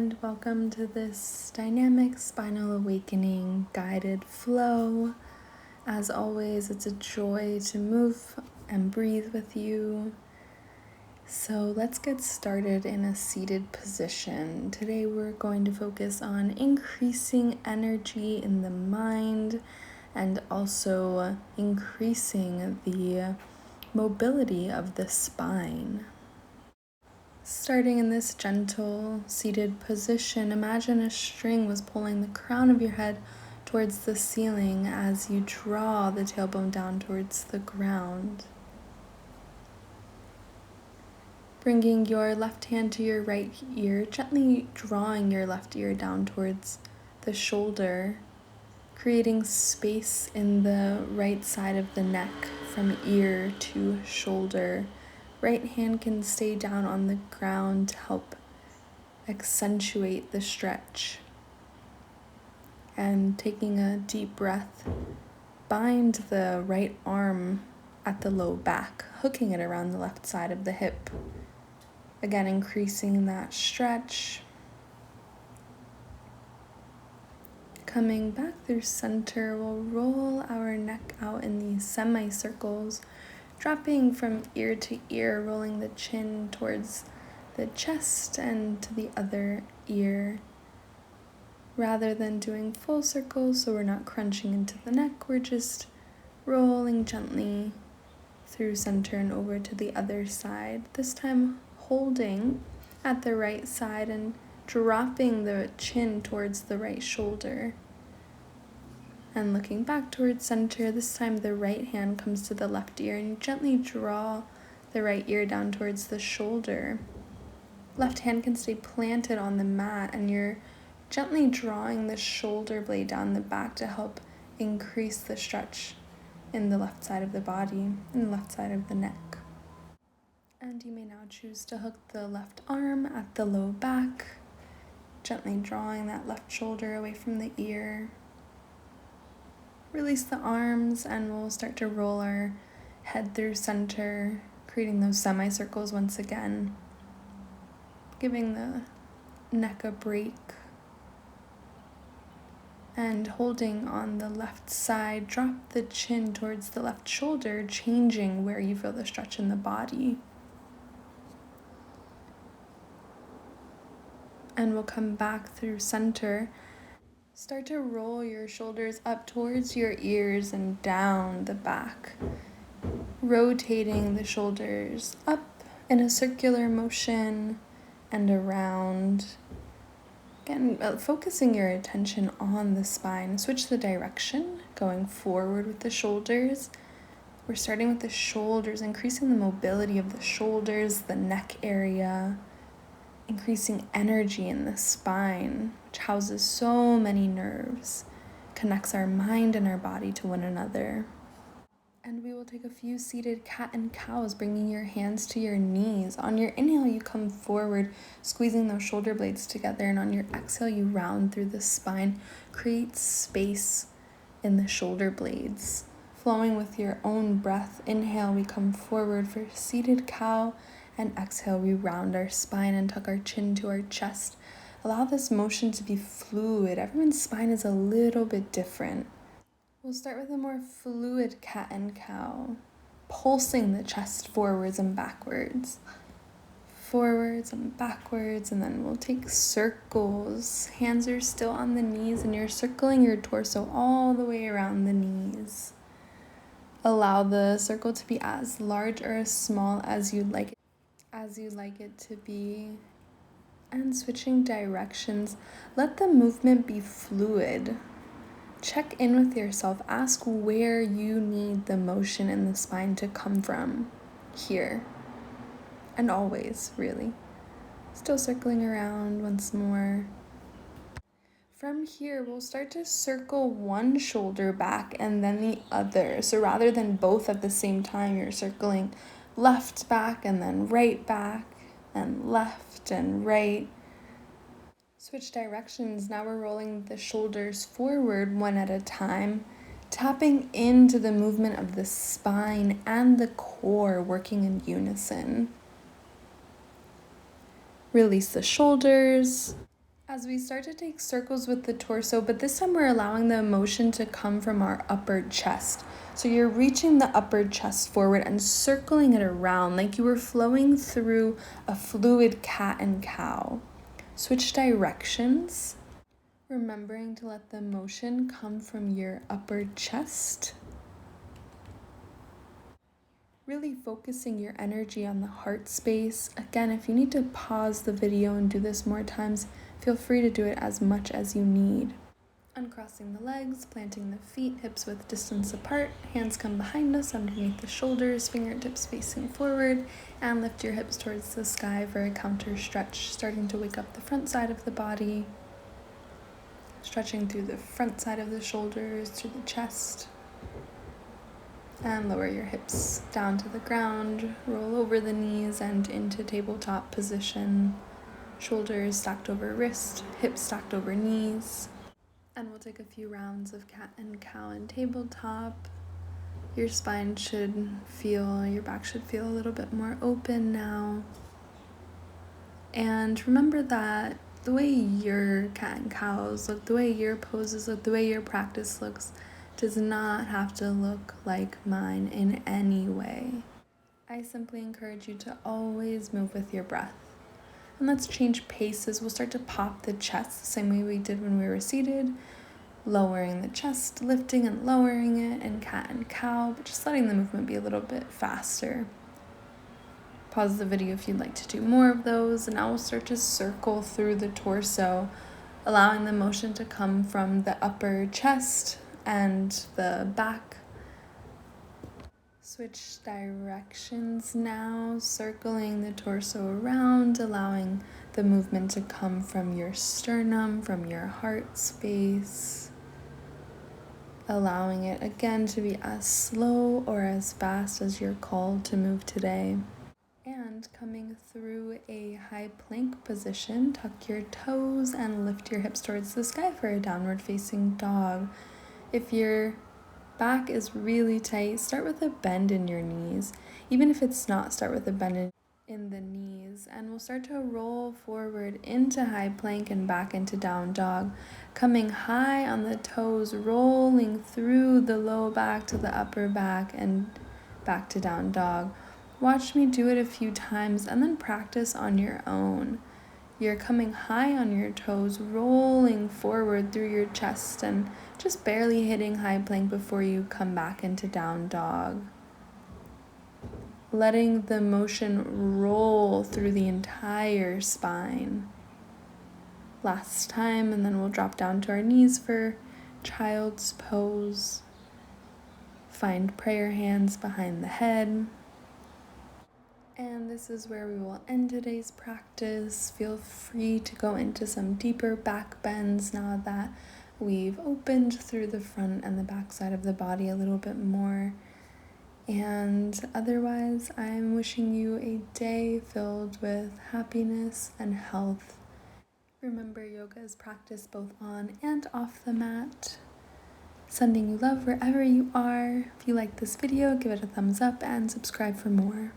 and welcome to this dynamic spinal awakening guided flow. As always, it's a joy to move and breathe with you. So let's get started in a seated position. Today we're going to focus on increasing energy in the mind and also increasing the mobility of the spine. Starting in this gentle seated position, imagine a string was pulling the crown of your head towards the ceiling as you draw the tailbone down towards the ground. Bringing your left hand to your right ear, gently drawing your left ear down towards the shoulder, creating space in the right side of the neck from ear to shoulder. Right hand can stay down on the ground to help accentuate the stretch. And taking a deep breath, bind the right arm at the low back, hooking it around the left side of the hip. Again, increasing that stretch. Coming back through center, we'll roll our neck out in these semicircles, dropping from ear to ear, rolling the chin towards the chest and to the other ear. Rather than doing full circles, so we're not crunching into the neck, we're just rolling gently through center and over to the other side. This time holding at the right side and dropping the chin towards the right shoulder. And looking back towards center, this time the right hand comes to the left ear and you gently draw the right ear down towards the shoulder. Left hand can stay planted on the mat and you're gently drawing the shoulder blade down the back to help increase the stretch in the left side of the body and the left side of the neck. And you may now choose to hook the left arm at the low back, gently drawing that left shoulder away from the ear. Release the arms and we'll start to roll our head through center, creating those semicircles once again, giving the neck a break. And holding on the left side, drop the chin towards the left shoulder, changing where you feel the stretch in the body. And we'll come back through center. Start to roll your shoulders up towards your ears and down the back, rotating the shoulders up in a circular motion and around. Again, focusing your attention on the spine. Switch the direction, going forward with the shoulders. We're starting with the shoulders, increasing the mobility of the shoulders, the neck area, increasing energy in the spine, which houses so many nerves, connects our mind and our body to one another. And we will take a few seated cat and cows, bringing your hands to your knees. On your inhale, you come forward, squeezing those shoulder blades together, and on your exhale, you round through the spine, create space in the shoulder blades. Flowing with your own breath, inhale, we come forward for seated cow, and exhale, we round our spine and tuck our chin to our chest. Allow this motion to be fluid. Everyone's spine is a little bit different. We'll start with a more fluid cat and cow, pulsing the chest forwards and backwards. Forwards and backwards, and then we'll take circles. Hands are still on the knees and you're circling your torso all the way around the knees. Allow the circle to be as large or as small as you'd like it to be. And switching directions, let the movement be fluid. Check in with yourself. Ask where you need the motion in the spine to come from. Here. And always, really. Still circling around once more. From here, we'll start to circle one shoulder back and then the other. So rather than both at the same time, you're circling left back and then right back and left and right. Switch directions. Now we're rolling the shoulders forward one at a time, tapping into the movement of the spine and the core working in unison. Release the shoulders As we start to take circles with the torso, but this time we're allowing the emotion to come from our upper chest. So you're reaching the upper chest forward and circling it around like you were flowing through a fluid cat and cow. Switch directions, remembering to let the emotion come from your upper chest. Really focusing your energy on the heart space. Again, if you need to pause the video and do this more times, feel free to do it as much as you need. Uncrossing the legs, planting the feet, hips width distance apart, hands come behind us underneath the shoulders, fingertips facing forward, and lift your hips towards the sky for a counter stretch, starting to wake up the front side of the body, stretching through the front side of the shoulders to the chest. And lower your hips down to the ground, roll over the knees and into tabletop position. Shoulders stacked over wrist, hips stacked over knees. And we'll take a few rounds of cat and cow and tabletop. Your spine should feel, your back should feel a little bit more open now. And remember that the way your cat and cows look, the way your poses look, the way your practice looks, does not have to look like mine in any way. I simply encourage you to always move with your breath. And let's change paces. We'll start to pop the chest the same way we did when we were seated, lowering the chest, lifting and lowering it in cat and cow, but just letting the movement be a little bit faster. Pause the video if you'd like to do more of those, and now we'll start to circle through the torso, allowing the motion to come from the upper chest and the back. Switch directions now, circling the torso around, allowing the movement to come from your sternum, from your heart space. Allowing it again to be as slow or as fast as you're called to move today. And coming through a high plank position, tuck your toes and lift your hips towards the sky for a downward facing dog. If your back is really tight, start with a bend in your knees. Even if it's not, start with a bend in the knees. And we'll start to roll forward into high plank and back into down dog. Coming high on the toes, rolling through the low back to the upper back and back to down dog. Watch me do it a few times and then practice on your own. You're coming high on your toes, rolling forward through your chest and just barely hitting high plank before you come back into down dog. Letting the motion roll through the entire spine. Last time, and then we'll drop down to our knees for child's pose. Find prayer hands behind the head. And this is where we will end today's practice. Feel free to go into some deeper back bends now that we've opened through the front and the back side of the body a little bit more. And otherwise, I'm wishing you a day filled with happiness and health. Remember, yoga is practiced both on and off the mat. Sending you love wherever you are. If you like this video, give it a thumbs up and subscribe for more.